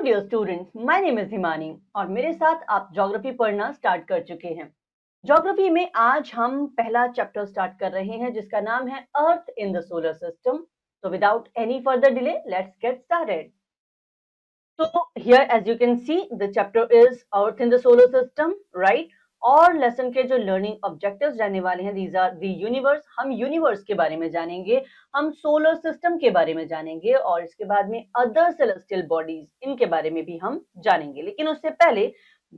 Dear students, my name is Himani और मेरे साथ आप ज्योग्राफी पढ़ना स्टार्ट कर चुके हैं। ज्योग्राफी में आज हम पहला चैप्टर स्टार्ट कर रहे हैं जिसका नाम है earth in the solar system. तो without any further delay let's get started. तो here as you can see the chapter is earth in the solar system, right. और लेसन के जो लर्निंग ऑब्जेक्टिव्स रहने वाले हैं दीज आर द यूनिवर्स। हम universe के बारे में जानेंगे, हम सोलर सिस्टम के बारे में जानेंगे और इसके बाद में अदर सेलेस्टियल बॉडीज इनके बारे में भी हम जानेंगे। लेकिन उससे पहले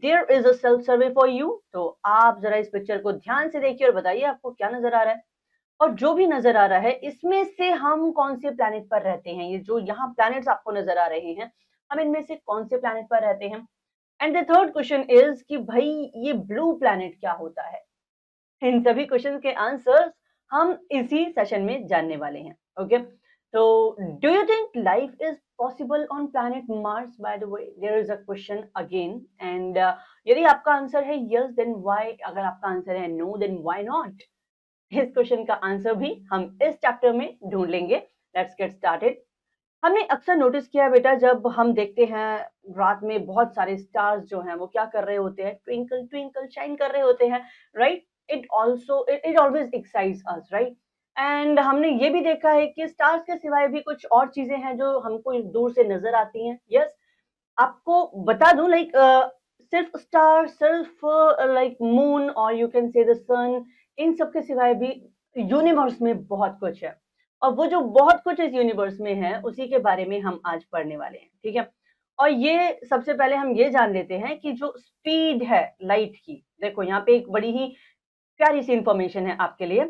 there is a self survey for you. तो आप जरा इस पिक्चर को ध्यान से देखिए और बताइए आपको क्या नजर आ रहा है। और जो भी नजर आ रहा है इसमें से हम कौन से प्लैनेट पर रहते हैं। ये जो यहाँ प्लैनेट्स आपको नजर आ रहे हैं, हम इनमें से कौन से प्लैनेट पर रहते हैं। And the third question is कि भाई ये ब्लू प्लैनेट क्या होता है। इन सभी क्वेश्चन के आंसर्स हम इसी सेशन में जानने वाले हैं। ओके, तो do you think life is possible on planet Mars? By the way there is a question again. And यदि आपका आंसर है यस देन व्हाई, अगर आपका आंसर है नो देन व्हाई नॉट। इस क्वेश्चन का आंसर भी हम इस चैप्टर में ढूंढ लेंगे। Let's get started. हमने अक्सर नोटिस किया बेटा, जब हम देखते हैं रात में बहुत सारे स्टार्स जो हैं वो क्या कर रहे होते हैं, ट्विंकल ट्विंकल शाइन कर रहे होते हैं, right. It always excites us, right. And हमने ये भी देखा है कि स्टार्स के सिवाय भी कुछ और चीजें हैं जो हमको दूर से नजर आती हैं। यस, आपको बता दूं लाइक सिर्फ स्टार, सिर्फ लाइक मून और you can say the sun, इन सब के सिवाय भी यूनिवर्स में बहुत कुछ है। और वो जो बहुत कुछ इस यूनिवर्स में है उसी के बारे में हम आज पढ़ने वाले हैं, ठीक है। और ये सबसे पहले हम ये जान लेते हैं कि जो स्पीड है लाइट की, देखो यहाँ पे एक बड़ी ही प्यारी सी इंफॉर्मेशन है आपके लिए।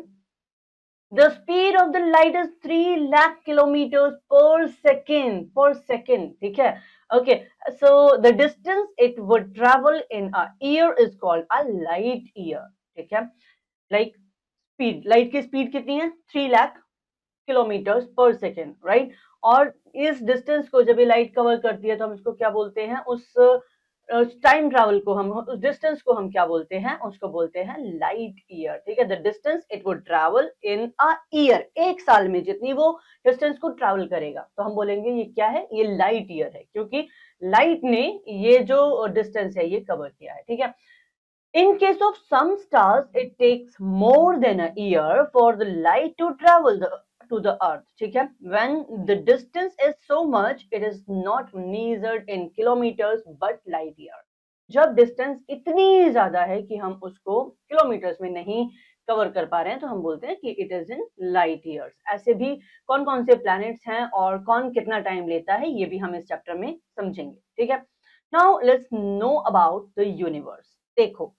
The speed of the light is 3 lakh kilometers per second. Per second, ठीक है? Okay, so the distance it would travel in a year is called a light year. ठीक है? Like speed, light की speed कितनी है? 3 lakh kilometres पर second, right. और इस डिस्टेंस को जब ये लाइट कवर करती है तो हम इसको क्या बोलते हैं, उस टाइम ट्रैवल को, हम उस डिस्टेंस को हम क्या बोलते हैं, उसको बोलते हैं लाइट ईयर, ठीक है। The distance it would travel in a year, एक साल में जितनी वो डिस्टेंस को ट्रैवल करेगा तो हम बोलेंगे ये क्या है, ये लाइट ईयर है, क्योंकि लाइट ने ये जो डिस्टेंस है ये कवर किया है, ठीक है। In case of some stars, it takes more than a year for the light to travel to the earth, ठीक है। When the distance is so much, it is not measured in kilometers but light year. जब distance इतनी ज्यादा है कि हम उसको kilometres में नहीं कवर कर पा रहे हैं तो हम बोलते हैं कि it is in light years. ऐसे भी कौन कौन से प्लैनेट्स हैं और कौन कितना टाइम लेता है ये भी हम इस चैप्टर में समझेंगे, ठीक है। Now let's know about the universe. देखो,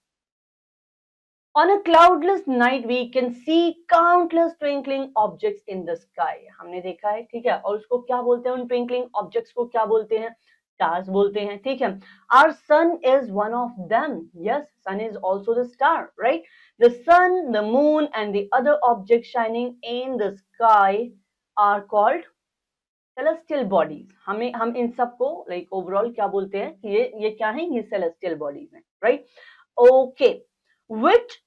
On a cloudless night, we can see countless twinkling objects in the sky. हमने देखा है, ठीक है। और उसको क्या बोलते हैं, उन twinkling objects को क्या बोलते हैं, stars बोलते हैं, ठीक है। Our sun is one of them. Yes, sun is also the star, right? The sun, the moon, and the other objects shining in the sky are called celestial bodies. हम इन सबको like overall क्या बोलते हैं कि ये क्या है, ये celestial bodies हैं, right? Okay, which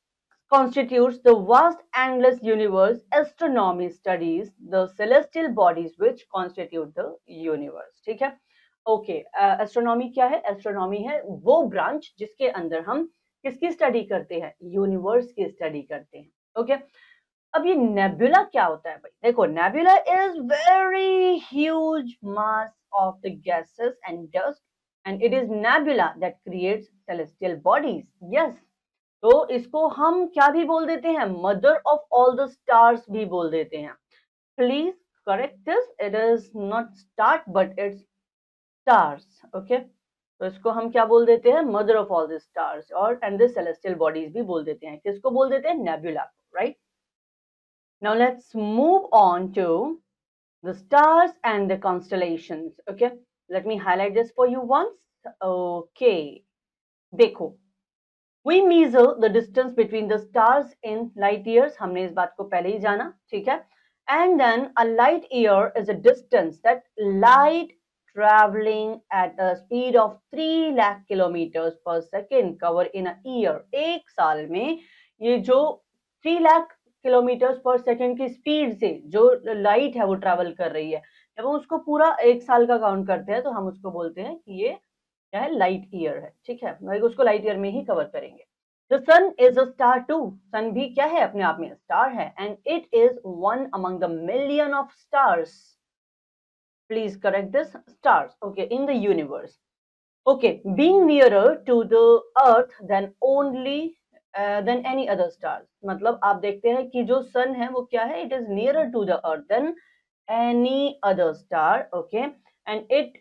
constitutes the vast endless universe. Astronomy studies the celestial bodies which constitute the universe, ठीक है। ओके, एस्ट्रोनॉमी क्या है? एस्ट्रोनॉमी है वो ब्रांच जिसके अंदर हम किसकी स्टडी करते हैं, यूनिवर्स की स्टडी करते हैं, ओके। अब ये नेबुला क्या होता है भाई? देखो, nebula is very huge mass of the gases and dust and it is nebula that creates celestial bodies. Yes, तो इसको हम क्या भी बोल देते हैं, mother of all the stars भी बोल देते हैं। Please correct this, it is not star but it's stars, okay. तो इसको हम क्या बोल देते हैं, mother of all the stars और एंड द सेलेस्टियल बॉडीज भी बोल देते हैं। किसको बोल देते हैं, नेबुला को, right. Now let's move on to the stars and the constellations, okay. Let me highlight this for you once. Okay, देखो, We measure the distance between the stars in light years. हमने इस बात को पहले ही जाना, ठीक है। And then a light year is a distance that light traveling at a speed of 3 lakh kilometers per second cover in a year. एक साल में ये जो 3 लाख किलोमीटर्स पर सेकेंड की स्पीड से जो लाइट है वो ट्रैवल कर रही है, जब हम उसको पूरा 1 साल का काउंट करते हैं तो हम उसको बोलते हैं कि ये क्या है, लाइट ईयर है, ठीक है, मतलब उसको लाइट ईयर में ही कवर करेंगे। The sun is a star too, sun भी क्या है, अपने आप में स्टार है, and it is one among the million of stars, please correct this, stars, okay, in the universe, okay, being nearer to the earth than only than any other star, मतलब आप देखते हैं कि जो सन है वो क्या है, it is nearer to the earth than any other star, okay, and it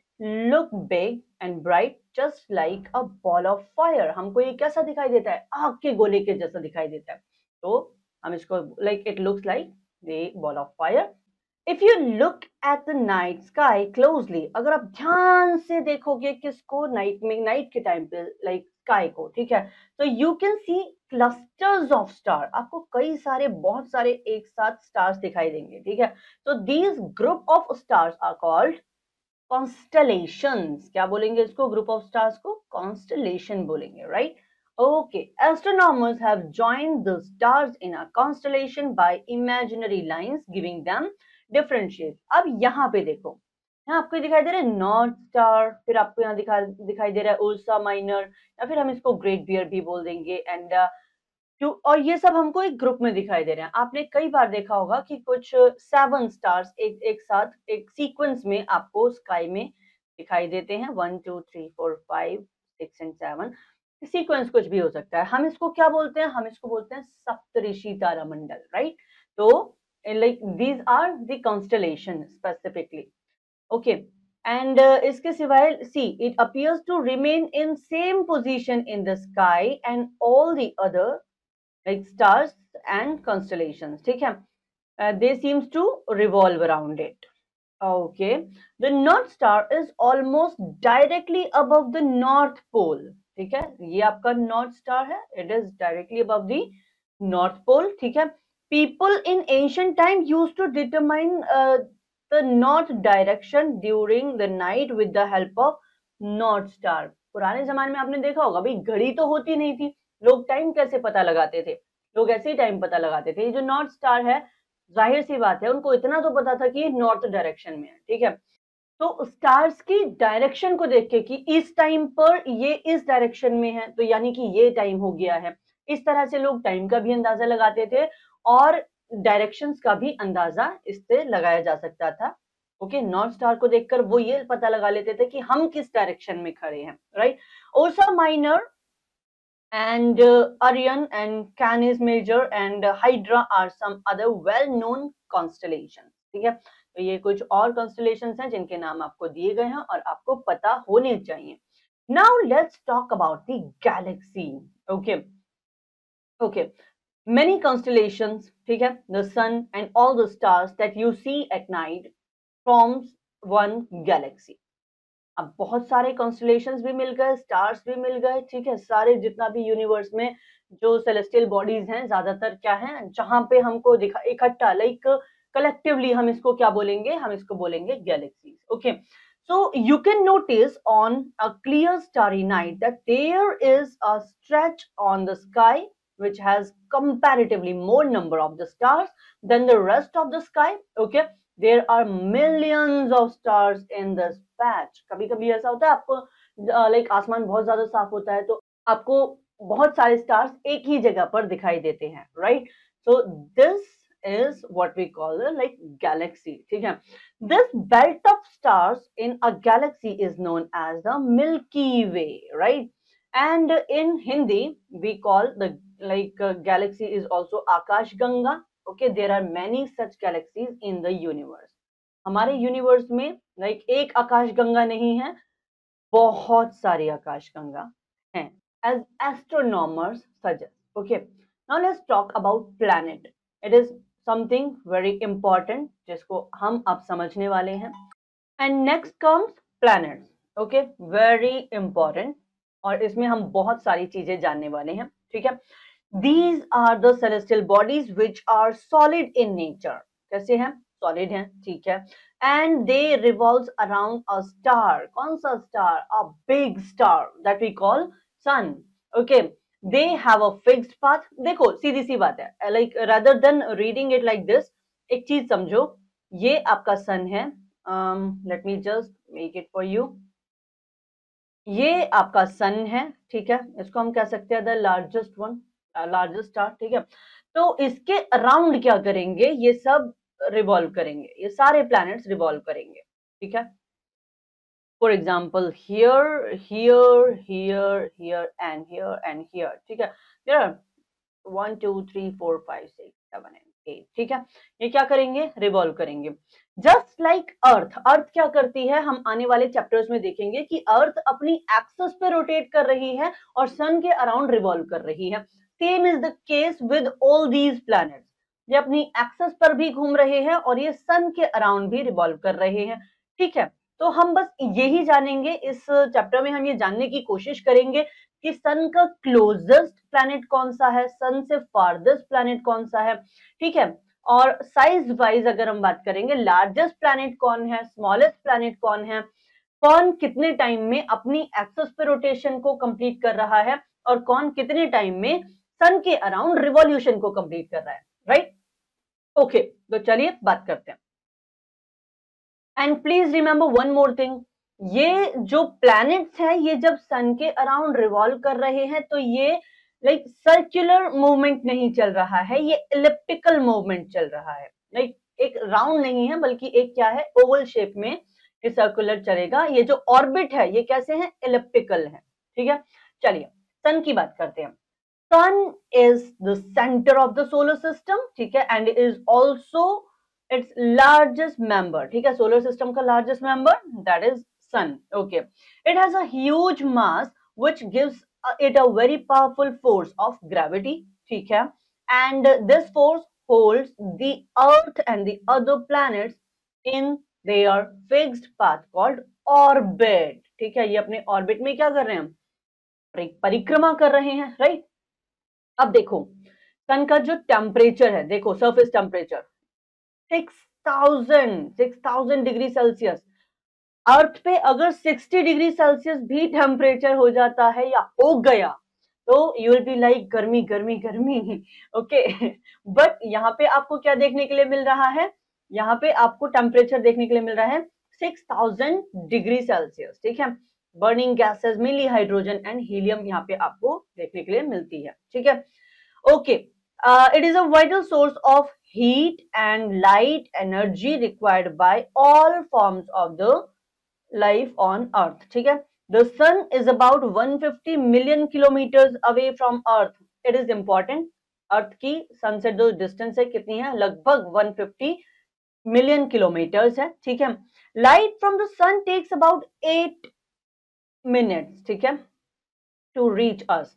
look big and bright just like a ball of fire, हमको ये कैसा दिखाई देता है, आग के गोले के जैसा दिखाई देता है, तो हम इसको like it looks like the ball of fire. If you look at the night sky closely, अगर आप ध्यान से देखोगे किसको, नाइट में, नाइट के टाइम पे लाइक स्काई को, ठीक है, तो you can C clusters of star, आपको कई सारे, बहुत सारे एक साथ स्टार्स दिखाई देंगे, ठीक है, तो these group of stars are called constellations, क्या बोलेंगे इसको, ग्रुप ऑफ स्टार्स को कॉन्स्टलेशन बोलेंगे, right, okay, astronomers have joined the stars in a constellation by imaginary lines giving them different shapes. अब यहाँ पे देखो, यहाँ आपको दिखाई दे रहा है नॉर्थ स्टार, फिर आपको यहाँ दिखाई दे रहा है उर्सा माइनर, या फिर हम इसको ग्रेट बियर भी बोल देंगे, एंड और ये सब हमको एक ग्रुप में दिखाई दे रहे हैं। आपने कई बार देखा होगा कि कुछ 7 स्टार्स एक साथ एक सीक्वेंस में आपको स्काई में दिखाई देते हैं, 1 2 3 4 5 6 एंड 7, सीक्वेंस कुछ भी हो सकता है, हम इसको क्या बोलते हैं, हम इसको बोलते हैं सप्तऋषि तारामंडल, राइट, तो like these are the constellation specifically, okay, and इसके सिवाय see it appears to remain in same position in the sky and all the other like stars and constellations, ठीक है, they seems to revolve around it. Okay, the North Star is almost directly above the North Pole. ठीक है, ये आपका North Star है, it is directly above the North Pole, ठीक है. People in ancient time used to determine the north direction during the night with the help of North Star. पुराने जमाने में आपने देखा होगा, भाई घड़ी तो होती नहीं थी, लोग टाइम कैसे पता लगाते थे, लोग ऐसे ही टाइम पता लगाते थे, ये जो नॉर्थ स्टार है, जाहिर सी बात है उनको इतना तो पता था कि नॉर्थ डायरेक्शन में है, ठीक है, तो स्टार्स की डायरेक्शन को देख के कि इस टाइम पर ये इस डायरेक्शन में है, तो यानी कि ये टाइम हो गया है, इस तरह से लोग टाइम का भी अंदाजा लगाते थे और डायरेक्शंस का भी अंदाजा इससे लगाया जा सकता था, ओके, नॉर्थ स्टार को देखकर वो ये पता लगा लेते थे कि हम किस डायरेक्शन में खड़े हैं, right, Ursa minor and Orion and Canis Major and Hydra are some other well-known constellations. ठीक है, तो ये कुछ और constellations हैं जिनके नाम आपको दिए गए हैं और आपको पता होने चाहिए. Now let's talk about the galaxy. Okay, okay. Many constellations, ठीक है, the sun and all the stars that you see at night forms one galaxy. अब बहुत सारे कॉन्स्टलेशंस भी मिल गए, स्टार्स भी मिल गए, ठीक है, सारे जितना भी यूनिवर्स में जो सेलेस्टियल बॉडीज हैं ज्यादातर क्या हैं, जहां पे हमको दिखा इकट्ठा लाइक कलेक्टिवली हम इसको क्या बोलेंगे, हम इसको बोलेंगे galaxies, okay, so you can notice on a clear starry night that there is a stretch on the sky which has comparatively more number of the stars than the rest of the sky, okay, there are millions of stars in this patch. कभी कभी ऐसा होता है आपको like आसमान बहुत ज्यादा साफ होता है तो आपको बहुत सारे स्टार्स एक ही जगह पर दिखाई देते हैं, right, so this is what we call like galaxy, ठीक है, this belt of stars in a galaxy is known as the Milky Way, right, and in Hindi we call the like galaxy is also Akash Ganga, okay, there are many such galaxies in the universe. हमारे universe में like एक आकाश गंगा नहीं है, बहुत सारी आकाश गंगा हैं, as astronomers suggest. Okay, now let's talk about planet. It is something very important जिसको हम अब समझने वाले हैं. And next comes planets. Okay, very important. और इसमें हम बहुत सारी चीजें जानने वाले हैं, ठीक है. These are the celestial bodies which are solid in nature. कैसे हैं? Solid हैं, ठीक है. And they revolves around a star. कौन सा star? A big star that we call sun. Okay. They have a fixed path. देखो सीधी सी बात है. Like rather than reading it like this, एक चीज समझो. ये आपका sun है. Let me just make it for you. ये आपका सन है, ठीक है, इसको हम कह सकते हैं the largest one, largest star, ठीक है। तो इसके अराउंड क्या करेंगे, ये सब रिवॉल्व करेंगे, ये सारे प्लैनेट्स रिवॉल्व करेंगे, ठीक है। For example here here here here and here, ठीक है। देयर आर 1 2 3 4 5 6 7 एंड 8, ठीक है। ये क्या करेंगे, रिवॉल्व करेंगे। जस्ट लाइक अर्थ, अर्थ क्या करती है, हम आने वाले चैप्टर्स में देखेंगे कि अर्थ अपनी एक्सिस पे रोटेट कर रही है और सन के अराउंड रिवॉल्व कर रही है। Same is the case with all these planets, ये अपनी एक्सिस पर भी घूम रहे हैं और ये सन के अराउंड भी रिवॉल्व कर रहे हैं, ठीक है। तो हम बस यही जानेंगे, इस चैप्टर में हम ये जानने की कोशिश करेंगे कि सन का क्लोजेस्ट प्लैनेट कौन सा है, सन से फारदेस्ट प्लैनेट कौन सा है, ठीक है। और साइज वाइज अगर हम बात करेंगे, लार्जेस्ट प्लैनेट कौन है, स्मॉलेस्ट प्लैनेट कौन है, कौन कितने टाइम में अपनी एक्सिस पे रोटेशन को कंप्लीट कर रहा है और कौन कितने टाइम में सन के अराउंड रिवॉल्यूशन को कंप्लीट कर रहा है, राइट। ओके, तो चलिए बात करते हैं। And please remember one more thing, ये जो प्लैनेट्स हैं ये जब सन के अराउंड रिवॉल्व कर रहे हैं तो ये लाइक सर्कुलर मूवमेंट नहीं चल रहा है, ये इलिप्टिकल मूवमेंट चल रहा है। लाइक एक राउंड नहीं है बल्कि एक क्या है, ओवल शेप में ये सर्कुलर चलेगा। ये जो ऑर्बिट है ये कैसे है, इलिप्टिकल है, ठीक है। चलिए सन की बात करते हैं। Sun is the centre of the solar system, ठीक है, and is also its largest member, ठीक है, सोलर सिस्टम का largest member that is sun, okay. It has a huge mass which gives it a very powerful force of gravity, ठीक है, and this force holds the earth and the other planets in their fixed path called orbit, ठीक है। ये अपने orbit में क्या कर रहे हैं, परिक्रमा कर रहे हैं, राइट। अब देखो सन का जो टेम्परेचर है, देखो सरफेस टेम्परेचर 6000 डिग्री सेल्सियस। अर्थ पे अगर 60 डिग्री सेल्सियस भी टेम्परेचर हो जाता है या हो गया तो यू विल बी लाइक गर्मी गर्मी गर्मी, ओके। बट यहाँ पे आपको क्या देखने के लिए मिल रहा है, यहाँ पे आपको टेम्परेचर देखने के लिए मिल रहा है 6000 डिग्री सेल्सियस, ठीक है। Burning gases mainly hydrogen and helium यहाँ पे आपको देखने के लिए मिलती है, ठीक है, okay. It is a vital source of heat and light energy required by all forms of the life on earth, ठीक है। The sun is about 150 million kilometers away from earth. It is important, अर्थ की सन से जो distance है कितनी है, लगभग 150 million kilometres है, ठीक है। Light from the sun takes about 8 minutes, ठीक है, टू रीच अस।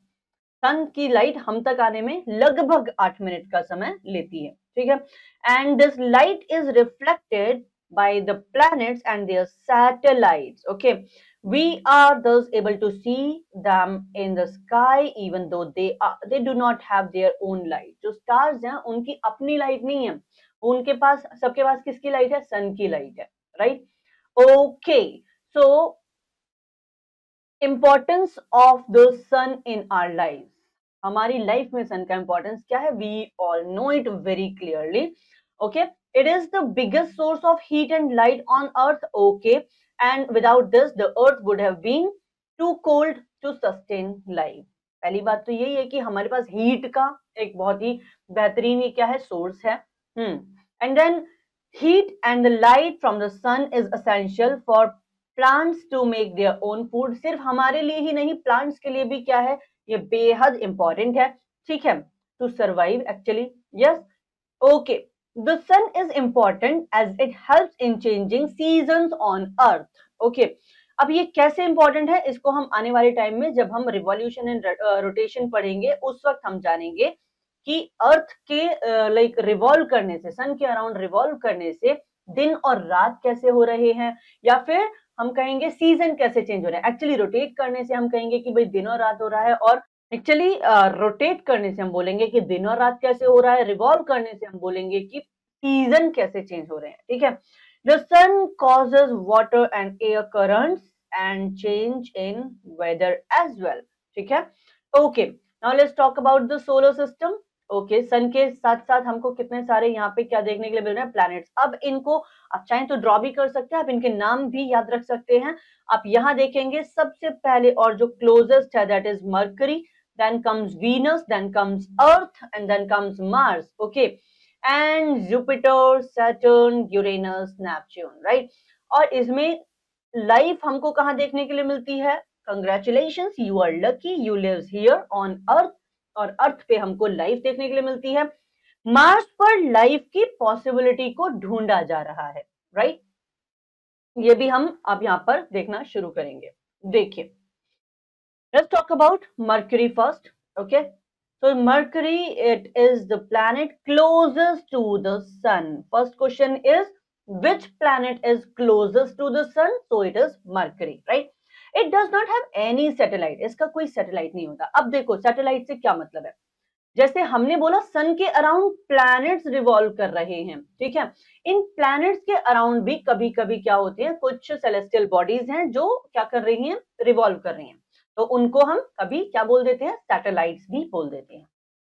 सन की लाइट हम तक आने में लगभग 8 मिनट का समय लेती है, ठीक है। And this light is reflected by the planets and their satellites, okay. We are thus able to see them in the sky even though they do not have their own light. जो stars हैं उनकी अपनी light नहीं है, उनके पास, सबके पास किसकी light है, सन की लाइट है, right, okay. So importance of the sun in our life, हमारी लाइफ में सन का इंपॉर्टेंस क्या है, we all know it very clearly, okay. It is the biggest source of heat and light on earth, okay, and without this the earth would have been too cold to sustain life. पहली बात तो यही है कि हमारे पास heat का एक बहुत ही बेहतरीन क्या है, सोर्स है, and then heat and the light from the sun is essential for plants to make their own food. सिर्फ हमारे लिए ही नहीं, प्लांट्स के लिए भी क्या है, ये बेहद इंपॉर्टेंट है, ठीक है, to survive actually, yes, okay. The sun is important as it helps in changing seasons on earth, okay. अब ये कैसे इंपॉर्टेंट है, इसको हम आने वाले टाइम में जब हम रिवॉल्यूशन एंड रोटेशन पढ़ेंगे उस वक्त हम जानेंगे कि अर्थ के लाइक रिवॉल्व करने से, सन के अराउंड रिवॉल्व करने से दिन और रात कैसे हो रहे हैं, या फिर हम कहेंगे सीजन कैसे चेंज हो रहा है। एक्चुअली रोटेट करने से हम कहेंगे कि भाई दिन और रात हो रहा है, और एक्चुअली रोटेट करने से हम बोलेंगे कि दिन और रात कैसे हो रहा है, रिवॉल्व करने से हम बोलेंगे कि सीजन कैसे चेंज हो रहे हैं, ठीक है। The sun causes water and air currents and change in weather as well, ठीक है, okay. Now let's talk about the solar system, okay, sun के साथ साथ हमको कितने सारे यहाँ पे क्या देखने के लिए मिल रहे हैं, प्लैनेट्स। अब इनको आप चाहें तो ड्रॉ भी कर सकते हैं, आप इनके नाम भी याद रख सकते हैं। आप यहाँ देखेंगे सबसे पहले और जो क्लोजेस्ट है that is Mercury, then comes Venus, then comes Earth and then comes Mars, okay, and Jupiter, Saturn, Uranus, Neptune, right. और इसमें लाइफ हमको कहाँ देखने के लिए मिलती है, congratulations, you are lucky, you lives here on earth, और अर्थ पे हमको लाइफ देखने के लिए मिलती है। मार्स पर लाइफ की पॉसिबिलिटी को ढूंढा जा रहा है, राइट। ये भी हम अब यहाँ पर देखना शुरू करेंगे। देखिए, let's talk about mercury first, okay. So Mercury, it is the planet closest to the sun. First question is, which planet is closest to the sun? So it is Mercury, right? It does not have any satellite. इसका कोई satellite नहीं होता। अब देखो satellite से क्या मतलब है। जैसे हमने बोला सन के अराउंड प्लैनेट्स रिवॉल्व कर रहे हैं, ठीक है। इन प्लैनेट्स के अराउंड भी कभी कभी क्या होते हैं, कुछ सेलेस्टियल बॉडीज हैं जो क्या कर रही हैं, रिवॉल्व कर रही हैं। तो उनको हम कभी क्या बोल देते हैं, सैटेलाइट्स भी बोल देते हैं,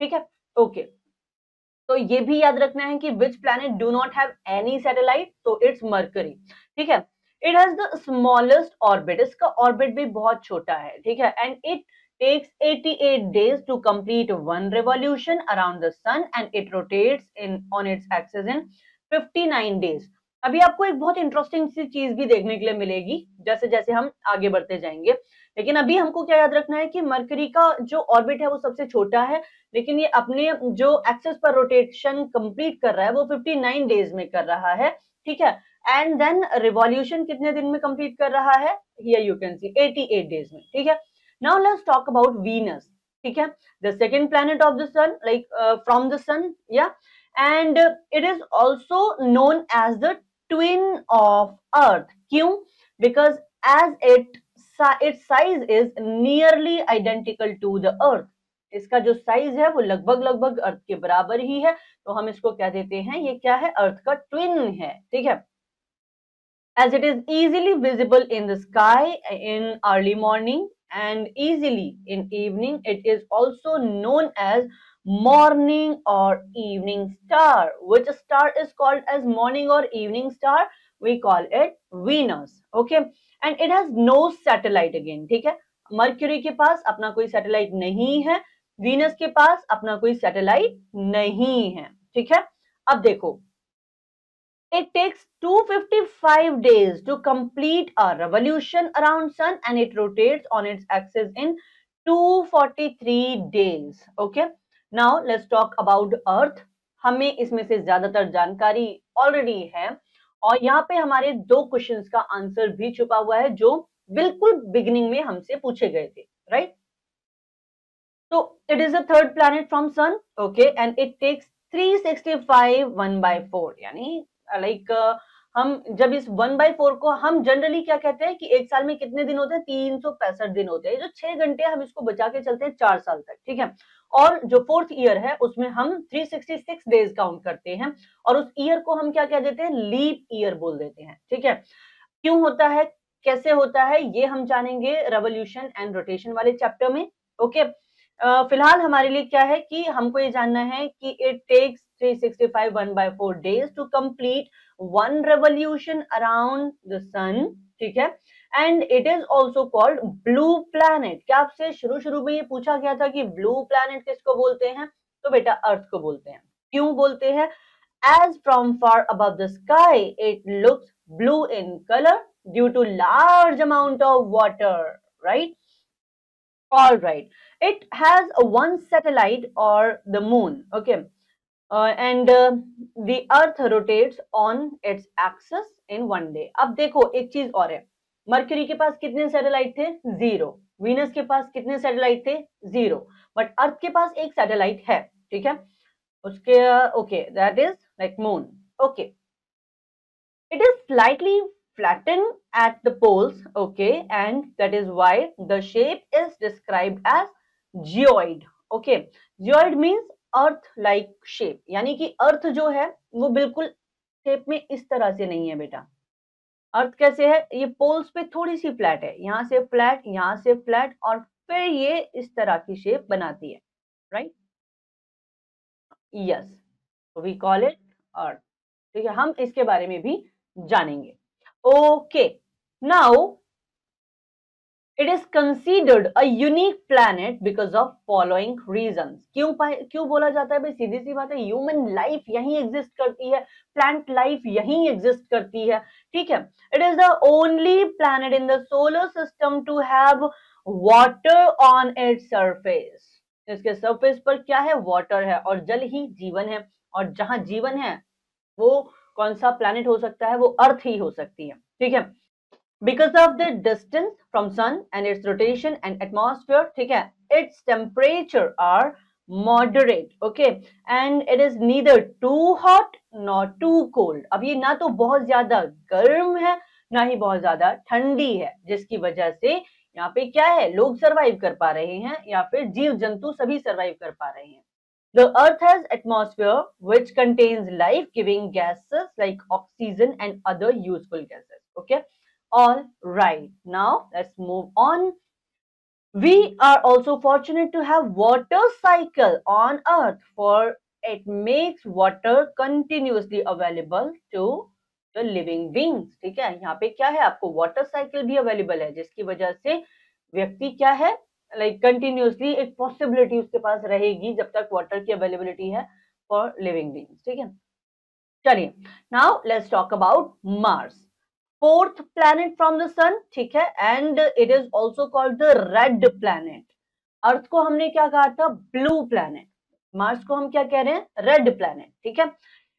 ठीक है। ओके, तो ये भी याद रखना है कि which planet do not have any satellite, तो इट्स मर्करी, ठीक है। It has the smallest orbit, इसका ऑर्बिट भी बहुत छोटा है, ठीक है। And it takes 88 days to complete one revolution around the sun and it rotates in on its axis in 59 days. अभी आपको एक बहुत इंटरेस्टिंग सी चीज भी देखने के लिए मिलेगी जैसे जैसे हम आगे बढ़ते जाएंगे, लेकिन अभी हमको क्या याद रखना है कि मरकरी का जो ऑर्बिट है वो सबसे छोटा है, लेकिन ये अपने जो एक्सिस पर रोटेशन कंप्लीट कर रहा है वो 59 डेज में कर रहा है, ठीक है। एंड देन रिवॉल्यूशन कितने दिन में कंप्लीट कर रहा है, here you can C 88 days में, ठीक है। Now let's talk about Venus, ठीक है, the second planet of the sun, like from the sun, yeah, and it is also known as the twin of Earth. क्यों? Because as its size is nearly identical to the Earth. इसका जो size है वो लगभग लगभग अर्थ के बराबर ही है, तो हम इसको क्या देते हैं, ये क्या है, अर्थ का ट्विन है, ठीक है। As it is easily visible in the sky in early morning and easily in evening, it is also known as morning or evening star. Which star is called as morning or evening star? We call it Venus, okay, and it has no satellite again, ठीक है। Mercury के पास अपना कोई satellite नहीं है, Venus के पास अपना कोई सैटेलाइट नहीं है, ठीक है। अब देखो, it takes 255 days to complete a revolution around sun and it rotates on its axis in 243 days. Okay, now let's talk about earth. हमें इसमें से ज्यादातर जानकारी ऑलरेडी है और यहाँ पे हमारे दो क्वेश्चंस का आंसर भी छुपा हुआ है जो बिल्कुल बिगिनिंग में हमसे पूछे गए थे, right. So it is the third planet from sun, okay, and it takes 365 1/4, यानी लाइक हम जब इस 1/4 को हम जनरली क्या कहते हैं कि एक साल में कितने दिन होते हैं, 365 दिन होते हैं। जो 6 घंटे हम इसको बचा के चलते हैं 4 साल तक, ठीक है। और जो फोर्थ ईयर है उसमें हम 366 डेज काउंट करते हैं और उस ईयर को हम क्या कह देते हैं, लीप ईयर बोल देते हैं, ठीक है। क्यों होता है, कैसे होता है, ये हम जानेंगे रेवोल्यूशन एंड रोटेशन वाले चैप्टर में, ओके। फिलहाल हमारे लिए क्या है कि हमको ये जानना है कि it takes 365 1/4 days to complete one revolution around the sun, ठीक है। And it is also called blue planet. क्या आपसे शुरू में ये पूछा गया था कि ब्लू प्लैनेट किसको बोलते हैं, तो बेटा अर्थ को बोलते हैं। क्यों बोलते हैं, as from far above the sky it looks blue in color due to large amount of water, right? All right, it has a one satellite or the moon, okay, and the earth rotates on its axis in one day. अब देखो एक चीज और है, mercury के पास कितने satellite थे, 0। Venus के पास कितने सैटेलाइट थे, 0। बट अर्थ के पास एक सैटेलाइट है, ठीक है, उसके okay, that is like moon, okay. It is slightly flattened at the poles, okay, and that is why the shape is described as geoid, okay. Geoid means earth like shape, यानी कि अर्थ जो है वो बिल्कुल शेप में इस तरह से नहीं है बेटा। अर्थ कैसे है, ये पोल्स पे थोड़ी सी फ्लैट है, यहाँ से फ्लैट, यहाँ से फ्लैट, और फिर ये इस तरह की शेप बनाती है, right. Yes, we call it earth. ठीक है, हम इसके बारे में भी जानेंगे। Okay, now it is considered a unique planet because of following reasons. क्यों बोला जाता है भाई? सीधी सी बात है, ह्यूमन लाइफ यहीं एग्जिस्ट करती है, प्लांट लाइफ यहीं एग्जिस्ट करती है। ठीक है, it is the only planet in the solar system to have water on its surface. इसके सरफेस पर क्या है? वाटर है, और जल ही जीवन है। और जहां जीवन है वो कौन सा प्लैनेट हो सकता है? वो अर्थ ही हो सकती है। ठीक है, because of the distance from sun and its rotation and atmosphere, ठीक है, its temperature are moderate, okay, and it is neither too hot nor too cold। अब ये ना तो बहुत ज्यादा गर्म है ना ही बहुत ज्यादा ठंडी है, जिसकी वजह से यहाँ पे क्या है, लोग सरवाइव कर पा रहे हैं या फिर जीव जंतु सभी सरवाइव कर पा रहे हैं। The earth has atmosphere which contains life giving gases like oxygen and other useful gases, okay। All right, now let's move on. We are also fortunate to have water cycle on earth, for it makes water continuously available to the living beings। ठीक है, यहाँ पे क्या है, आपको water cycle भी available है, जिसकी वजह से व्यक्ति क्या है, लाइक कंटिन्यूसली एक पॉसिबिलिटी उसके पास रहेगी जब तक वाटर की अवेलेबिलिटी है फॉर लिविंग बीइंग्स। ठीक है, चलिए, now let's talk about Mars, fourth planet from the sun. ठीक है, and it is also called the red planet. Earth को हमने क्या कहा था? Blue planet. मार्स को हम क्या कह रहे हैं? Red planet. ठीक है,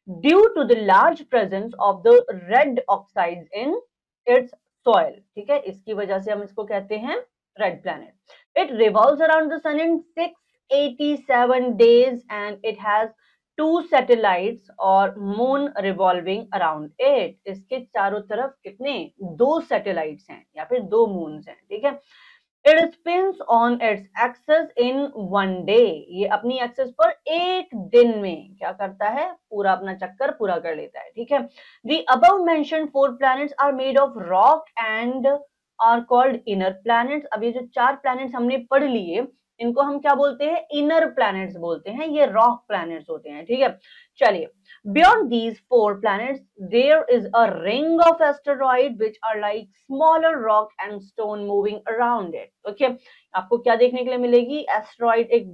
due to the large presence of the red oxides in its soil. ठीक है, इसकी वजह से हम इसको कहते हैं red planet. It revolves around the sun in 687 days and it has two satellites और मून रिवॉल्विंग अराउंड इट। इसके चारों तरफ कितने? दो सैटेलाइट्स हैं या फिर दो मून्स हैं। ठीक है, it spins on its axis in one day. ये अपनी एक्सेस पर एक दिन में क्या करता है? पूरा अपना चक्कर पूरा कर लेता है। ठीक है, the above mentioned four planets are made of rock and are called inner planets. अब ये जो चार प्लैनेट्स हमने पढ़ लिए, इनको हम क्या बोलते हैं? इनर प्लैनेट्स बोलते हैं, ये रॉक प्लैनेट्स होते हैं। ठीक है, चलिए, beyond these four planets there is a ring of asteroid which are like smaller rock and stone moving around it. Okay, आपको क्या देखने के लिए मिलेगी? एस्टेरॉइड एक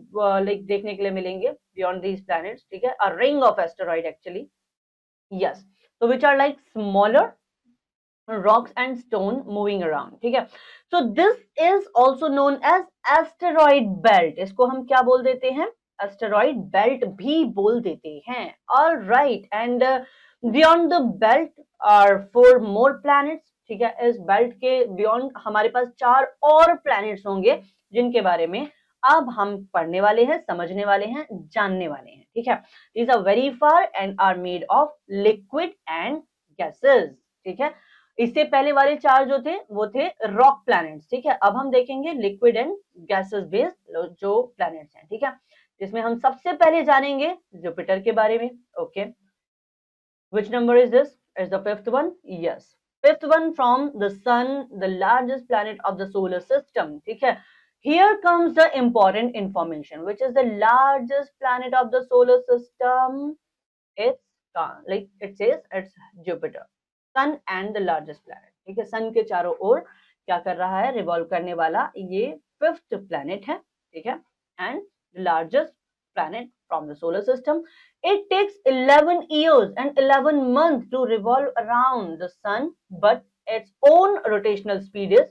लाइक देखने के लिए मिलेंगे बियॉन्ड दीज प्लैनेट्स। ठीक है, अ ring of asteroid actually, yes, so which are like smaller rocks and stone moving around। ठीक है, so this is also known as asteroid belt। इसको हम क्या बोल देते हैं? asteroid belt भी बोल देते हैं। all right, and beyond the belt are four more planets। ठीक है, इस बेल्ट के बियॉन्ड हमारे पास चार और प्लैनेट्स होंगे, जिनके बारे में अब हम पढ़ने वाले हैं, समझने वाले हैं, जानने वाले हैं। ठीक है, these are very far and are made of liquid and gases। ठीक है, इससे पहले वाले चार जो थे वो थे रॉक प्लैनेट्स। ठीक है, अब हम देखेंगे लिक्विड एंड गैसेस बेस्ड जो प्लैनेट्स हैं। ठीक है, जिसमें हम सबसे पहले जानेंगे जुपिटर के बारे में। Okay, which number is this? Is the fifth one? Yes, fifth one from the sun, the largest planet of the solar system। ठीक है, here comes the important information, which is the largest planet of the solar system। It's like it says it's Jupiter, sun and the largest planet। ठीक है, सन के चारों ओर क्या कर रहा है? रिवॉल्व करने वाला ये फिफ्थ प्लैनेट है। ठीक है, and largest planet from the solar system। It takes 11 years and 11 months to revolve around the sun, but its own rotational speed is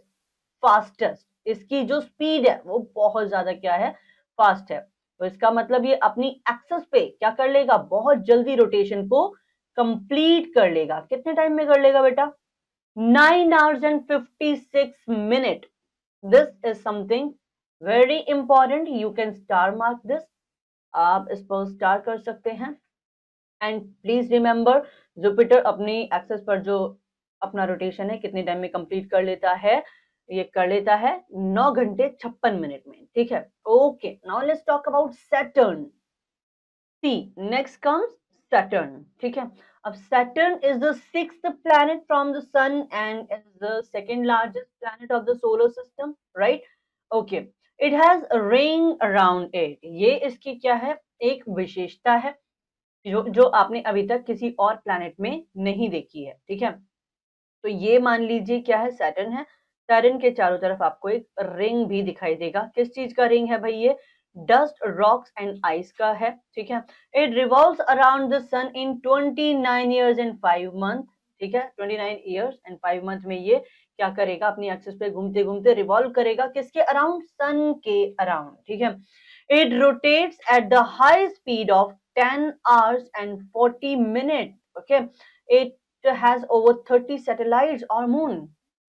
fastest। इसकी जो स्पीड है वो बहुत ज्यादा क्या है? फास्ट है। तो इसका मतलब ये अपनी एक्सेस पे क्या कर लेगा? बहुत जल्दी रोटेशन को कंप्लीट कर लेगा। कितने टाइम में कर लेगा बेटा? 9 hours and 56 minutes। This is something very important, you can star mark this. आप इस पर स्टार कर सकते हैं। एंड प्लीज रिमेंबर, जुपिटर अपनी एक्सेस पर जो अपना रोटेशन है कितने टाइम में कंप्लीट कर लेता है? ये कर लेता है 9 घंटे 56 मिनट में। ठीक है, okay, now let's talk about Saturn. See next comes Saturn. ठीक है, अब Saturn is the sixth planet from the sun and is the second largest planet of the solar system, right. Okay, it has a ring around it. ये इसकी क्या है? एक विशेषता है जो जो आपने अभी तक किसी और प्लैनेट में नहीं देखी है, ठीक है। तो ये मान लीजिए क्या है, सैटर्न है। सैटर्न के चारों तरफ आपको एक रिंग भी दिखाई देगा। किस चीज का रिंग है भाई? ये डस्ट, रॉक्स एंड आइस का है, ठीक है। It revolves around the sun in 29 years and 5 month, ठीक है। 29 ईयर्स एंड 5 मंथ में ये क्या करेगा, अपनी एक्सिस पे घूमते घूमते रिवॉल्व करेगा, किसके अराउंड? सन के अराउंड, ठीक है। It rotates at the high speed of 10 hours and 40 minutes, okay. It has over 30 satellites or moon.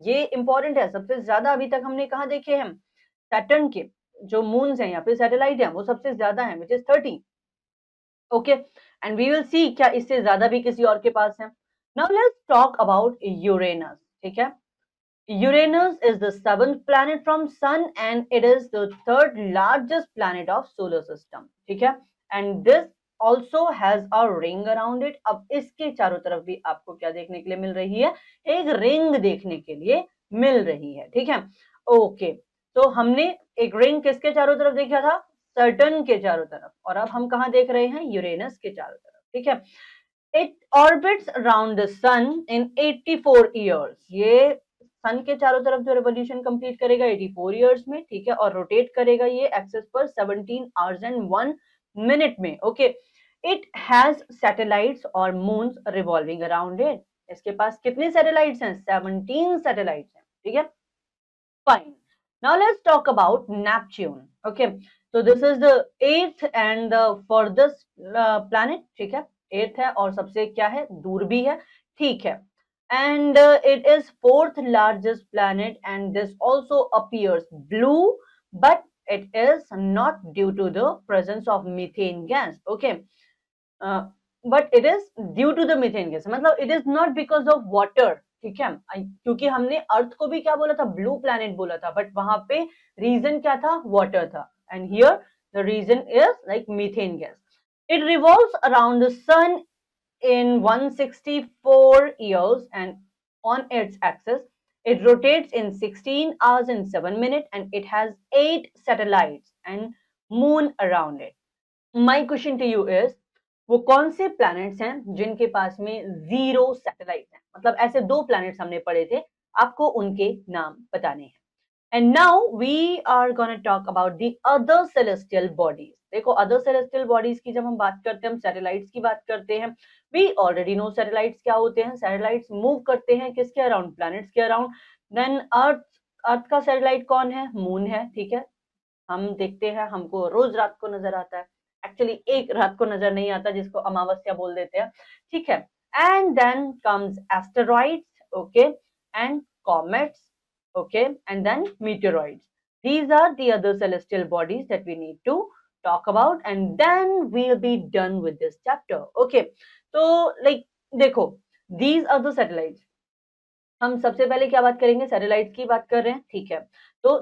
ये इंपॉर्टेंट है, सबसे ज्यादा अभी तक हमने कहाँ देखे हैं? सैटर्न के जो मून्स हैं या फिर सैटेलाइट हैं वो सबसे ज्यादा है, which is 30, okay. And we will see क्या इससे ज्यादा भी किसी और के पास है। Now let's talk about Uranus, ठीक है। Uranus is the seventh planet from Sun and it is the third largest planet of solar system, ठीक है। And this also has a ring around it. अब इसके चारों तरफ भी आपको क्या देखने के लिए मिल रही है? एक रिंग देखने के लिए मिल रही है, ठीक है। ओके, तो हमने एक रिंग किसके चारों तरफ देखा था? सैटर्न के चारों तरफ, और अब हम कहाँ देख रहे हैं? यूरेनस के चारों तरफ, ठीक है। It orbits around the sun in 84 years. ये सन के चारों तरफ जो रेवोल्यूशन कंप्लीट करेगा 84 ईयर्स में, ठीक है। और रोटेट करेगा ये एक्सिस पर 17 आवर्स एंड 1 मिनट में, ओके। इट हैज सैटेलाइट्स और मून्स रिवॉल्विंग अराउंड इट। इसके पास कितने सैटेलाइट्स हैं? 17 सैटेलाइट्स हैं, ठीक है। Fine, now let's talk about Neptune, okay. तो this is the eighth and the farthest planet, ठीक है। एट्थ है और सबसे क्या है? दूर भी है, ठीक है। And it is fourth largest planet and this also appears blue, but it is not due to the presence of methane gas, okay. But it is due to the methane gas, मतलब it is not because of water, ठीक है। क्योंकि हमने अर्थ को भी क्या बोला था? ब्लू प्लैनेट बोला था, बट वहां पे रीजन क्या था? वाटर था। And here the reason is like methane gas. It revolves around the sun in 164 years and on its axis. It rotates in 16 hours and 7 minutes and it has 8 satellites and moon around it. My question to you is, वो कौन से planets हैं जिनके पास में 0 satellites हैं? मतलब ऐसे 2 planets हमने पढ़े थे, आपको उनके नाम बताने हैं। And now we are going to talk about the other celestial bodies. देखो, other celestial bodies की जब हम बात करते हैं, हम सैटेलाइट्स की बात करते हैं। We already know सैटेलाइट्स क्या होते हैं। सैटेलाइट्स मूव करते हैं किसके अराउंड? प्लैनेट्स के अराउंड। देन अर्थ का सैटेलाइट कौन है? मून है, ठीक है। हम देखते हैं, हमको रोज रात को नजर आता है। एक्चुअली एक रात को नजर नहीं आता, जिसको अमावस्या बोल देते हैं, ठीक है। And then comes asteroids, okay, and comets, okay, and then meteoroids. These are the other celestial bodies that we need to talk about and then we'll be done with this chapter, okay. तो like देखो, these are the satellites. हम सबसे पहले क्या बात करेंगे? Satellites की बात कर रहे हैं, ठीक है। तो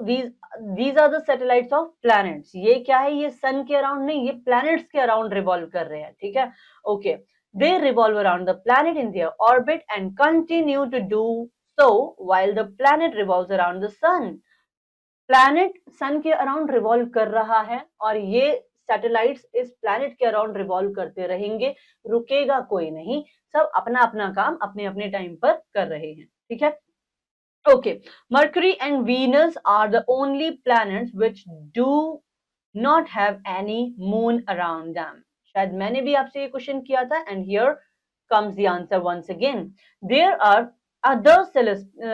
these are the satellites of planets. ये क्या है? ये सन के अराउंड नहीं, ये प्लैनेट्स के अराउंड रिवॉल्व कर रहे हैं, ठीक है, okay. They revolve around the planet in their orbit and continue to do so while the planet revolves around the sun. Planet sun के अराउंड रिवॉल्व कर रहा है और ये सैटेलाइट्स इस प्लैनेट के अराउंड रिवॉल्व करते रहेंगे, रुकेगा कोई नहीं। सब अपना अपना काम अपने अपने टाइम पर कर रहे हैं, ठीक है, okay. Mercury and Venus are the only planets which do not have any moon around them. शायद मैंने भी आपसे ये क्वेश्चन किया था and here comes the answer once again. There are other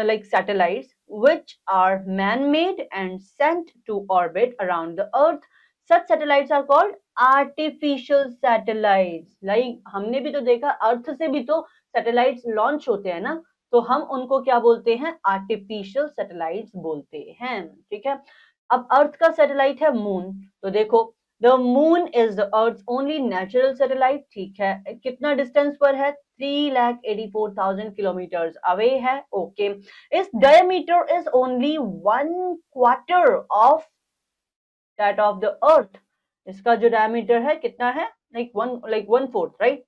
like satellites which are man-made and sent to orbit around the earth. Such satellites are called artificial satellites. Like हमने भी तो देखा, अर्थ से भी तो सैटेलाइट्स लॉन्च होते हैं ना, तो हम उनको क्या बोलते हैं? आर्टिफिशियल सैटेलाइट्स बोलते हैं, ठीक है। अब अर्थ का सैटेलाइट है मून, तो देखो The moon is the Earth's only natural satellite, ठीक है। कितना डिस्टेंस पर है? 3,84,000 किलोमीटर अवे है, okay. Its diameter is only 1/4 of that of the Earth. इसका जो diameter है कितना है? like 1/4, right?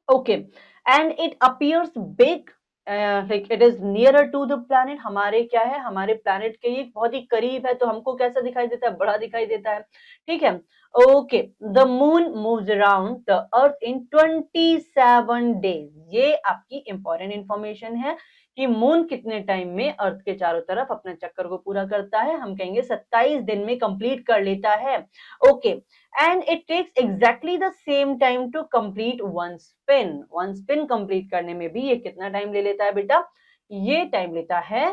Okay, and it appears big like it is nearer to the planet, हमारे क्या है, हमारे प्लैनेट के ये बहुत ही करीब है, तो हमको कैसा दिखाई देता है, बड़ा दिखाई देता है, ठीक है। Okay, the moon moves around the earth in 27 days. ये आपकी इंपॉर्टेंट इंफॉर्मेशन है कि मून कितने टाइम में अर्थ के चारों तरफ अपने चक्कर को पूरा करता है, हम कहेंगे 27 दिन में कंप्लीट कर लेता है। Okay, and it takes exactly the same time to complete one spin. One spin complete करने में भी ये कितना टाइम ले लेता है बेटा, ये टाइम लेता है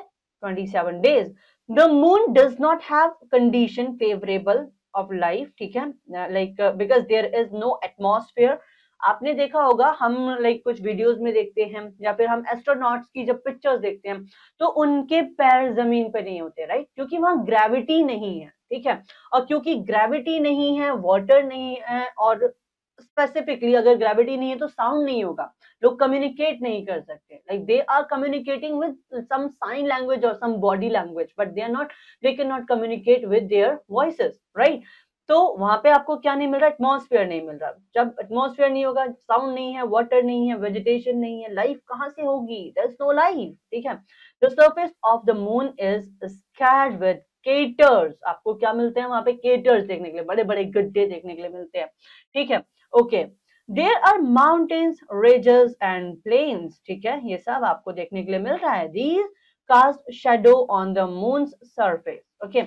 27 days. The moon does not have condition favourable of life, ठीक है, like because there is no atmosphere. आपने देखा होगा, हम लाइक कुछ वीडियोस में देखते हैं या फिर हम एस्ट्रोनॉट्स की जब पिक्चर्स देखते हैं तो उनके पैर जमीन पे नहीं होते, राइट, क्योंकि वहां ग्रेविटी नहीं है, ठीक है। और क्योंकि ग्रेविटी नहीं है, वाटर नहीं है, और स्पेसिफिकली अगर ग्रेविटी नहीं है तो साउंड नहीं होगा, लोग कम्युनिकेट नहीं कर सकते, like they are communicating with some sign language और some body language, but they can not communicate with their voices, right. तो वहां पे आपको क्या नहीं मिल रहा, एटमॉस्फेयर नहीं मिल रहा। जब एटमॉस्फेयर नहीं होगा, साउंड नहीं है, वाटर नहीं है, वेजिटेशन नहीं है, लाइफ कहाँ से होगी, देयर इज नो लाइफ, ठीक है। The surface of the moon is scarred with craters. आपको क्या मिलते हैं वहां पे, केटर्स देखने के लिए, बड़े बड़े गड्ढे देखने के लिए मिलते हैं, ठीक है। Okay, there are mountains, ridges and plains, ठीक है, ये सब आपको देखने के लिए मिल रहा है। These cast shadow on the moon's surface. Okay,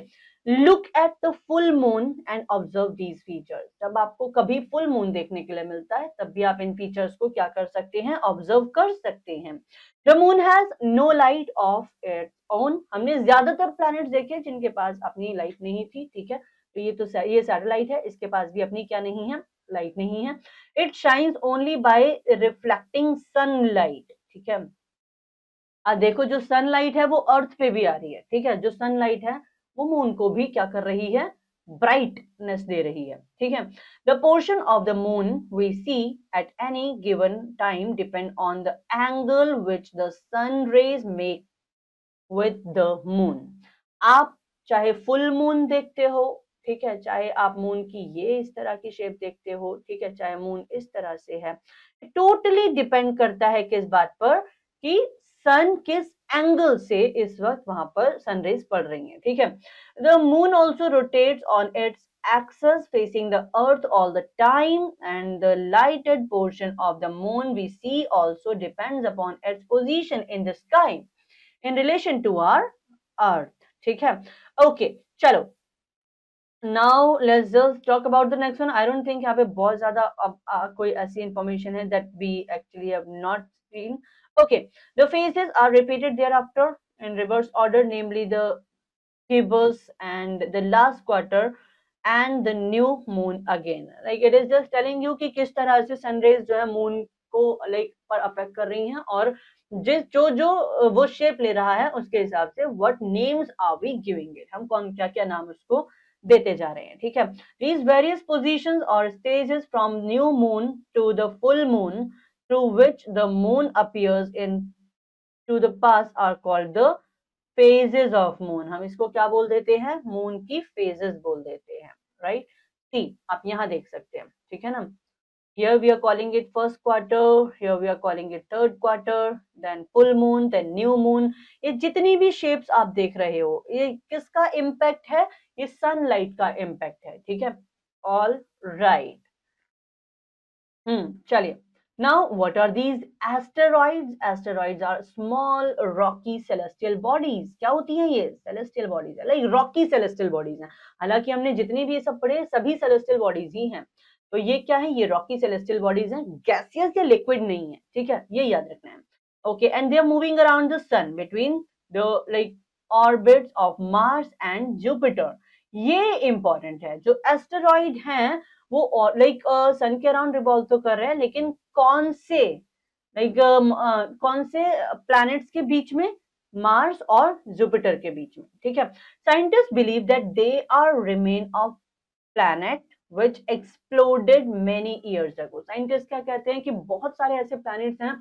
look at the full moon and observe these features. जब आपको कभी फुल मून देखने के लिए मिलता है तब भी आप इन फीचर्स को क्या कर सकते हैं, ऑब्जर्व कर सकते हैं। The moon has no light of its own. हमने ज्यादातर प्लैनेट्स देखे जिनके पास अपनी लाइट नहीं थी, ठीक है। तो ये सैटेलाइट है, इसके पास भी अपनी क्या नहीं है, लाइट नहीं है। It shines only by reflecting sunlight, ठीक है। अब देखो, जो सनलाइट है वो अर्थ पे भी आ रही है, ठीक है, जो सनलाइट है वो मून को भी क्या कर रही है, ब्राइटनेस दे रही है, ठीक है। The portion of the moon we see at any given time depend on the angle which the sun rays make with the moon. आप चाहे फुल मून देखते हो, ठीक है, चाहे आप मून की ये इस तरह की शेप देखते हो, ठीक है, चाहे मून इस तरह से है, टोटली डिपेंड करता है किस बात पर, कि सन किस एंगल से इस वक्त वहां पर सनरेज पड़ रही है, ठीक है। The moon also rotates on it's axis facing the earth all the time, and the lighted portion of the moon we see also depends upon its position in the sky in relation to our earth, ठीक है। Okay, चलो, now let's just talk about the next one. I don't think यहाँ पे बहुत ज्यादा अब कोई ऐसी इंफॉर्मेशन है that we actually have not seen. Okay, the phases are repeated thereafter in reverse order, namely the gibbous and the last quarter and the new moon again, like it is just telling you कि किस तरह से sun rays जो है moon को like पर affect कर रही हैं, और जिस जो जो वो शेप ले रहा है उसके हिसाब से what names are we giving it, हम कौन क्या क्या नाम उसको देते जा रहे हैं, ठीक है। दीज वेरियस पोजीशंस और stages from new moon to the full moon through which the moon appears in to the pass are called the phases of moon. हम इसको क्या बोल देते हैं, मून की फेजेस बोल देते हैं, राइट। सी, आप यहाँ देख सकते हैं, ठीक है ना। Here we are calling it first quarter, here we are calling it third quarter, then full moon, then new moon। ये जितनी भी शेप्स आप देख रहे हो, ये किसका इम्पैक्ट है, ये सनलाइट का इम्पैक्ट है, ठीक है। ऑल राइट, चलिए। Now, what are these asteroids? Asteroids are small rocky celestial bodies. क्या होती हैं ये, celestial bodies है, like rocky celestial bodies हैं। हालांकि हमने जितनी भी ये सब पढ़े सभी celestial bodies ही हैं। तो ये क्या है, ये rocky celestial bodies हैं, gaseous या liquid नहीं है, ठीक है, ये याद रखना है। Okay, and they are moving around the sun between the like orbits of Mars and Jupiter। ये important है, जो एस्टेरॉइड हैं वो लाइक सन के अराउंड रिवॉल्व तो कर रहे हैं, लेकिन कौन से लाइक कौन से प्लैनेट्स के बीच में, मार्स और जुपिटर के बीच में, ठीक है। Scientist believe that they are remain of planet which exploded many years ago। Scientist क्या कहते हैं कि बहुत सारे ऐसे प्लैनेट्स हैं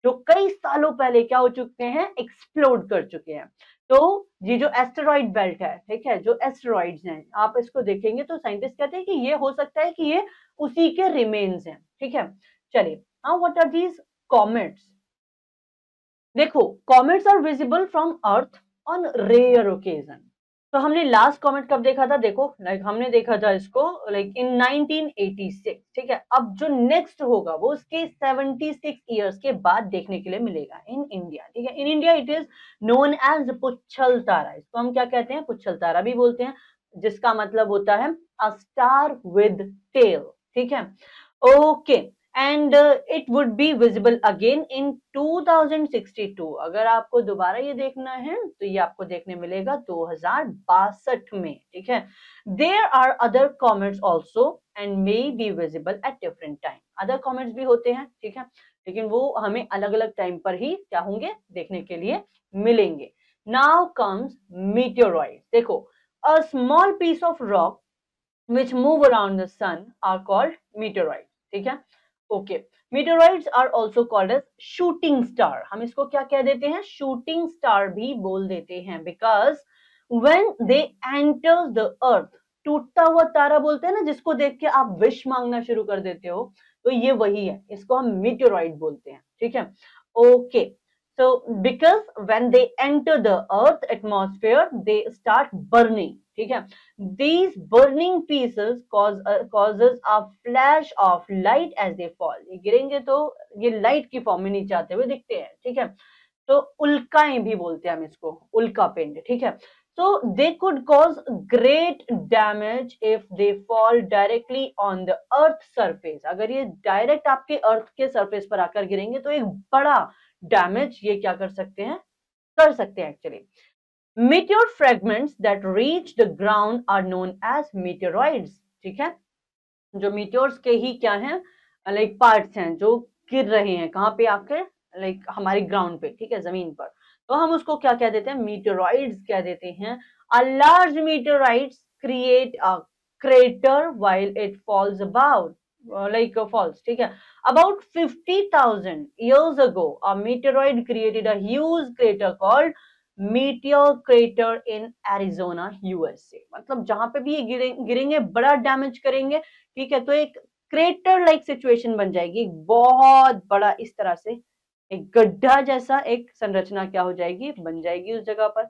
जो कई सालों पहले क्या हो चुके हैं, एक्सप्लोड कर चुके हैं। तो ये जो एस्टेरॉइड बेल्ट है, ठीक है, जो एस्टेरॉइड्स हैं, आप इसको देखेंगे तो साइंटिस्ट कहते हैं कि ये हो सकता है कि ये उसी के रिमेन्स हैं, ठीक है। चलिए, now what are these comets. देखो, comets are visible from earth on rare occasion. तो हमने लास्ट कॉमेट कब देखा था? देखो, लाइक हमने देखा था इसको लाइक इन 1986, ठीक है। अब जो नेक्स्ट होगा वो उसके 76 ईयर्स के बाद देखने के लिए मिलेगा इन इंडिया, ठीक है। In India it is known as पुच्छल तारा। इसको हम क्या कहते हैं? पुच्छल तारा भी बोलते हैं, जिसका मतलब होता है अ स्टार विद टेल, ठीक है। Okay, and it would be visible again in 2062। अगर आपको दोबारा ये देखना है तो ये आपको देखने मिलेगा 2062 में, ठीक है। There are other comets also and may be visible at different time. Other comets भी होते हैं, ठीक है, लेकिन वो हमें अलग अलग टाइम पर ही क्या होंगे? देखने के लिए मिलेंगे। Now comes meteoroids. देखो, a small piece of rock which move around the sun are called meteoroids, ठीक है। Okay, meteoroids are also called as shooting star। हम इसको क्या कह देते हैं? shooting star भी बोल देते हैं, because when they enter the earth, टूटता हुआ तारा बोलते हैं ना, जिसको देख के आप विश मांगना शुरू कर देते हो, तो ये वही है, इसको हम meteoroid बोलते हैं, ठीक है। Okay, so because when they enter the earth atmosphere they start burning, ठीक है। These burning pieces causes a flash of light as they fall। ये गिरेंगे तो ये लाइट की फॉर्म में नीचे आते हुए दिखते हैं, ठीक है। तो उल्काएं भी बोलते हैं हम इसको, उल्का पिंड, ठीक है। So they could cause great damage if they fall directly on the earth surface। अगर ये डायरेक्ट आपके अर्थ के सरफेस पर आकर गिरेंगे तो एक बड़ा डैमेज ये क्या कर सकते हैं? कर सकते हैं actually. Meteor fragments that reach the ground are known as meteoroids, ठीक है। जो मीटियोर्स के ही क्या हैं? लाइक पार्ट्स हैं जो गिर रहे हैं, कहाँ पे आकर? लाइक हमारे ग्राउंड पे, ठीक है, जमीन पर। तो हम उसको क्या कह देते हैं? मीटेoroids कह देते हैं। A large meteorites create a crater while it falls about like falls, ठीक है। About 50,000 years ago a meteoroid created a huge crater called meteor crater in Arizona, USA। मतलब जहां पे भी ये गिरेंगे बड़ा डैमेज करेंगे, ठीक है। तो एक क्रेटर लाइक सिचुएशन बन जाएगी, एक बहुत बड़ा इस तरह से एक गड्ढा जैसा एक संरचना क्या हो जाएगी? बन जाएगी उस जगह पर,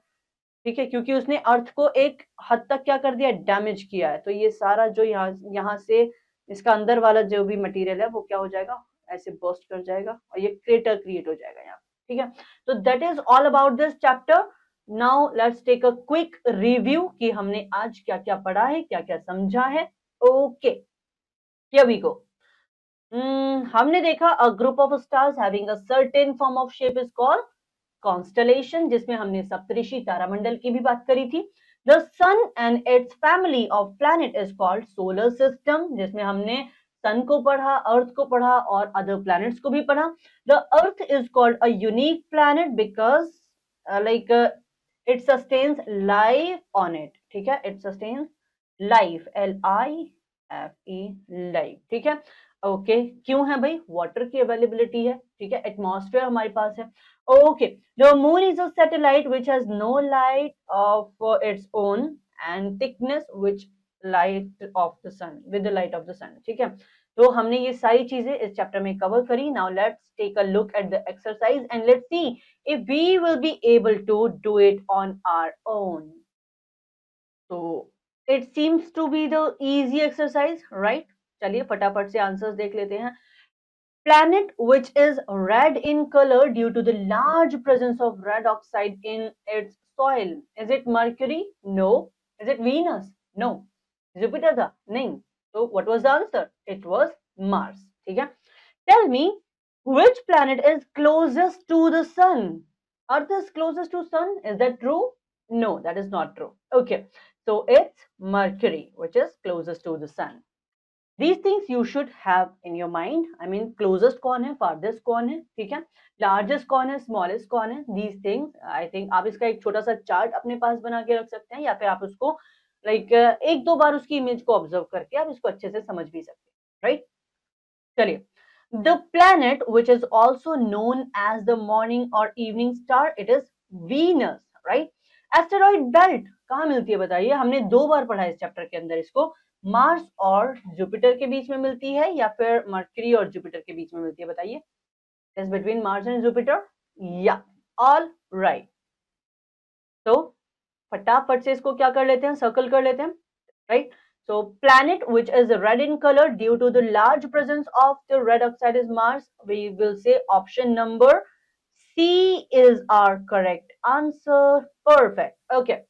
ठीक है, क्योंकि उसने अर्थ को एक हद तक क्या कर दिया? डैमेज किया है। तो ये सारा जो यहाँ यहाँ से इसका अंदर वाला जो भी मटेरियल है वो क्या हो जाएगा? ऐसे बर्स्ट कर जाएगा और ये क्रेटर क्रिएट हो जाएगा यहाँ, ठीक है। तो that is all about this chapter. Now let's take a quick review कि हमने आज क्या क्या पढ़ा है, क्या क्या समझा है। Okay, here we go। हमने देखा a group of stars having a certain form of shape is called constellation, जिसमें हमने सप्तऋषि तारामंडल की भी बात करी थी। The sun and its family of planet is called solar system, जिसमें हमने सन को पढ़ा, अर्थ को पढ़ा और अदर प्लैनेट्स को भी पढ़ा। The earth is called a unique planet because like it sustains life on it, ठीक है। It sustains life, LIFE, life, ठीक है। ओके, क्यों है भाई? वाटर की अवेलेबिलिटी है, ठीक है, एटमॉस्फेयर हमारे पास है। Okay, the moon is a satellite which has no light of its own and thickness which light of the sun with the light of the sun, ठीक है। तो हमने ये सारी चीजें इस चैप्टर में कवर करी। Now let's take a look at the exercise and let's see if we will be able to do it on our own. तो it seems to be the easy exercise, right? चलिए फटाफट से answers देख लेते हैं। Planet which is red in color due to the large presence of red oxide in its soil. Is it Mercury? No. Is it Venus? No. Jupiter था? नहीं. So what was the answer? It was Mars. ठीक है? Tell me which planet is closest to the sun? Earth is closest to sun. Is that true? No, that is not true. Okay. So it's Mercury which is closest to the sun. These things you should have in your mind. I mean, closest कौन है, farthest कौन है, ठीक है, largest कौन है, smallest कौन है। These things, I think आप इसका एक छोटा सा चार्ट अपने पास बना के रख सकते हैं, या फिर आप उसको लाइक एक दो बार उसकी इमेज को ऑब्जर्व करके आप इसको अच्छे से समझ भी सकते हैं, राइट? चलिए, the planet which is also known as the morning or evening star, it is Venus, right? Asteroid belt कहाँ मिलती है बताइए? हमने दो बार पढ़ा है इस चैप्टर के अंदर इसको। मार्स और जुपिटर के बीच में मिलती है या फिर मर्क्यूरी और जुपिटर के बीच में मिलती है बताइए? Is between Mars and Jupiter, या ऑल राइट। तो फटाफट से इसको क्या कर लेते हैं, सर्कल कर लेते हैं, right? So planet which is red in color due to the large presence of the red oxide is Mars. We will say option number C is our correct answer. Perfect. Okay.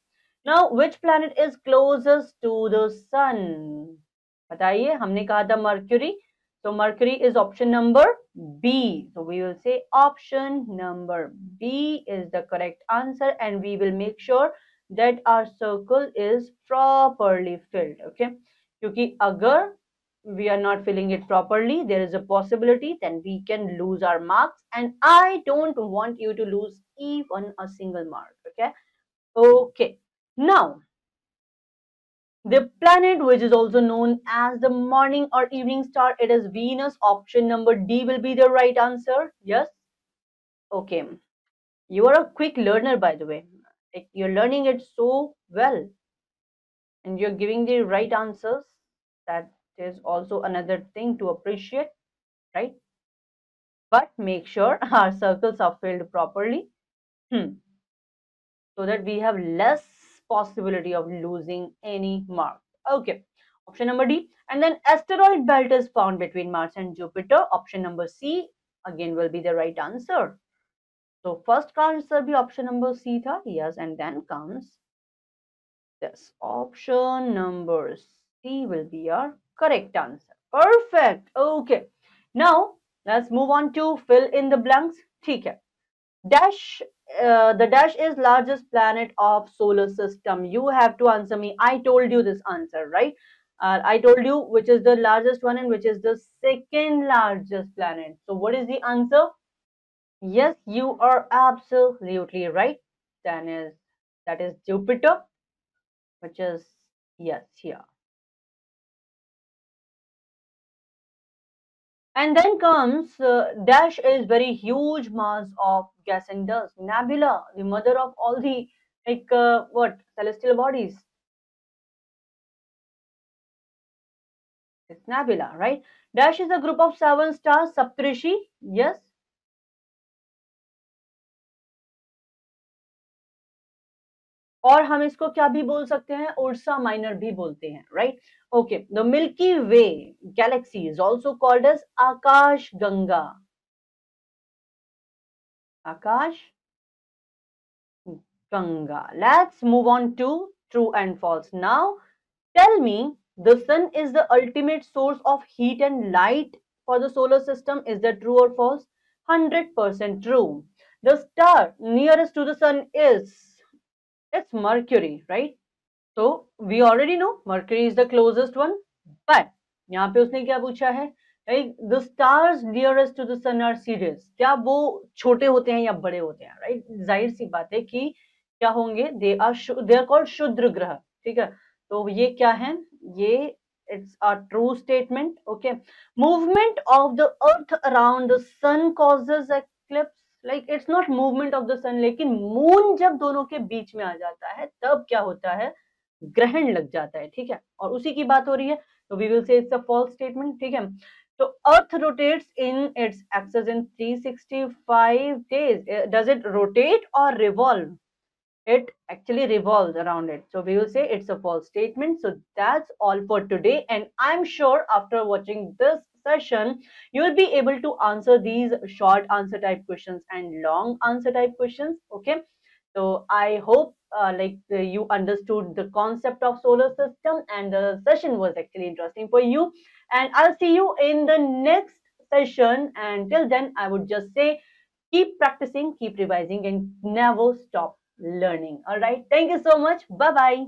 Now which planet is closest to the sun? बताइए, हमने कहा था Mercury. So Mercury is option number B. So we will say option number B is the correct answer, and we will make sure that our circle is properly filled. Okay, क्योंकि अगर we are not filling it properly, there is a possibility then we can lose our marks, and I don't want you to lose even a single mark. Okay. Okay, now the planet which is also known as the morning or evening star, it is Venus. Option number D will be the right answer. Yes. Okay, you are a quick learner, by the way. Like, you're learning it so well and you're giving the right answers. That is also another thing to appreciate, right? But make sure our circles are filled properly, so that we have less possibility of losing any mark. Okay, option number D. And then asteroid belt is found between Mars and Jupiter. Option number C again will be the right answer. So first का answer भी option number C था. Yes, and then comes this option number C will be our correct answer. Perfect. Okay. Now let's move on to fill in the blanks. ठीक है. Dash. The dash is largest planet of solar system. You have to answer me. I told you this answer, right? I told you which is the largest one and which is the second largest planet. So what is the answer? Yes, you are absolutely right. Then is that is Jupiter, which is yes here. And then comes Dash is very huge mass of gas and dust. Nebula, the mother of all the what celestial bodies. It's Nebula, right? Dash is a group of 7 stars, Saptarishi. Yes. और हम इसको क्या भी बोल सकते हैं, Ursa minor भी बोलते हैं, राइट? Okay, the Milky Way galaxy is also called as Akash Ganga. Akash Ganga. Let's move on to true and false. Now tell me, the sun is the ultimate source of heat and light for the solar system. Is that true or false? 100% true. The star nearest to the sun is, it's Mercury, right? So we already know Mercury is the closest one, but यहाँ पे उसने क्या पूछा है, like the stars nearest to the sun are Sirius. क्या वो छोटे होते हैं या बड़े होते हैं, right? जाहिर सी बात है कि क्या होंगे, they are called शुद्र ग्रह, ठीक है? तो ये क्या है, ये it's a true statement. Okay, movement of the earth around the sun causes eclipse. Like it's not movement of the sun, लेकिन moon जब दोनों के बीच में आ जाता है तब क्या होता है, ग्रहण लग जाता है, ठीक है? और उसी की बात हो रही है, तो we will say it's a false statement, ठीक है? तो Earth rotates in its axis in 365 days. Does it rotate और revolve? It actually revolves around it. So we will say it's a false statement. So that's all for today. And I'm sure after watching this session, you will be able to answer these short answer type questions and long answer type questions. Okay. So I hope you understood the concept of solar system and the session was actually interesting for you. And I'll see you in the next session. And till then, I would just say keep practicing, keep revising, and never stop learning. All right. Thank you so much. Bye bye.